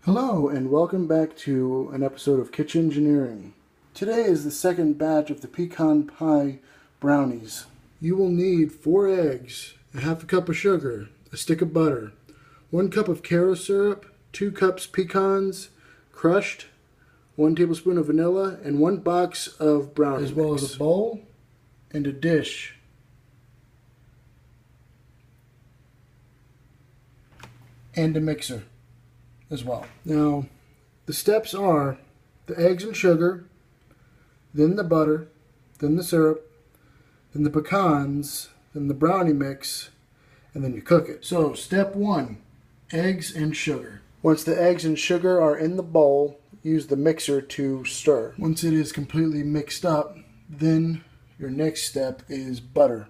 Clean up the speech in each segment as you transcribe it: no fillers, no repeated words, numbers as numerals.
Hello and welcome back to an episode of Kitchen Engineering. Today is the second batch of the pecan pie brownies. You will need 4 eggs, a half a cup of sugar, a stick of butter, 1 cup of caro syrup, 2 cups pecans crushed, 1 tablespoon of vanilla, and 1 box of brownie mix, as well as a bowl and a dish. And a mixer as well. Now, the steps are the eggs and sugar, then the butter, then the syrup, then the pecans, then the brownie mix, and then you cook it. So, step 1, eggs and sugar. Once the eggs and sugar are in the bowl, use the mixer to stir. Once it is completely mixed up, then your next step is butter.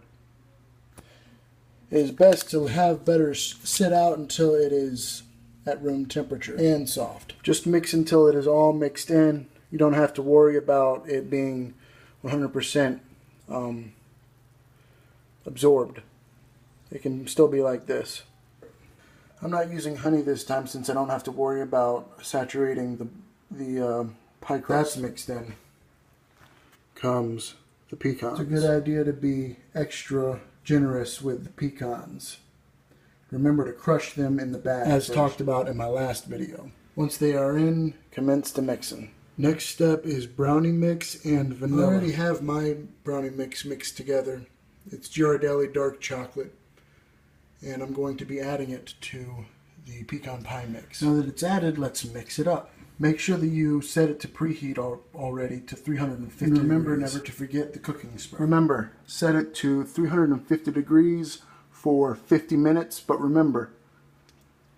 It is best to have butter sit out until it is at room temperature and soft. Just mix until it is all mixed in. You don't have to worry about it being 100% absorbed. It can still be like this. I'm not using honey this time since I don't have to worry about saturating the pie crust. That's mixed in. Comes the pecans. It's a good idea to be extra generous with the pecans. Remember to crush them in the bag, as talked about in my last video. Once they are in, commence the mixing. Next step is brownie mix and vanilla. I already have my brownie mix mixed together. It's Ghirardelli dark chocolate, and I'm going to be adding it to the pecan pie mix. Now that it's added, let's mix it up. Make sure that you set it to preheat already to 350 degrees. Remember never to forget the cooking spray. Remember, set it to 350 degrees for 50 minutes, but remember,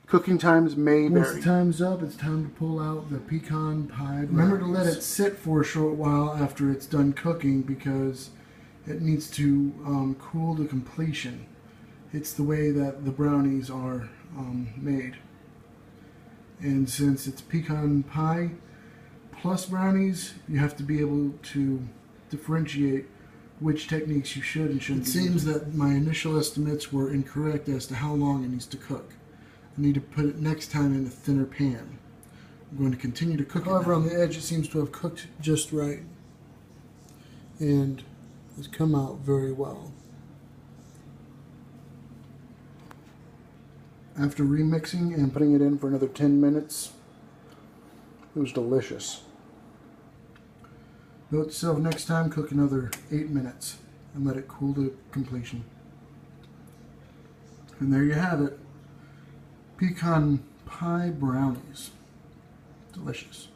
cooking times may vary. Once the time's up, it's time to pull out the pecan pie brownies. Remember to let it sit for a short while after it's done cooking because it needs to cool to completion. It's the way that the brownies are made. And since it's pecan pie plus brownies, you have to be able to differentiate which techniques you should and shouldn't. It seems that my initial estimates were incorrect as to how long it needs to cook. I need to put it next time in a thinner pan. I'm going to continue to cook it. However, on the edge it seems to have cooked just right and has come out very well. After remixing and putting it in for another 10 minutes, it was delicious. Note to self, next time cook another 8 minutes and let it cool to completion. And there you have it. Pecan pie brownies. Delicious.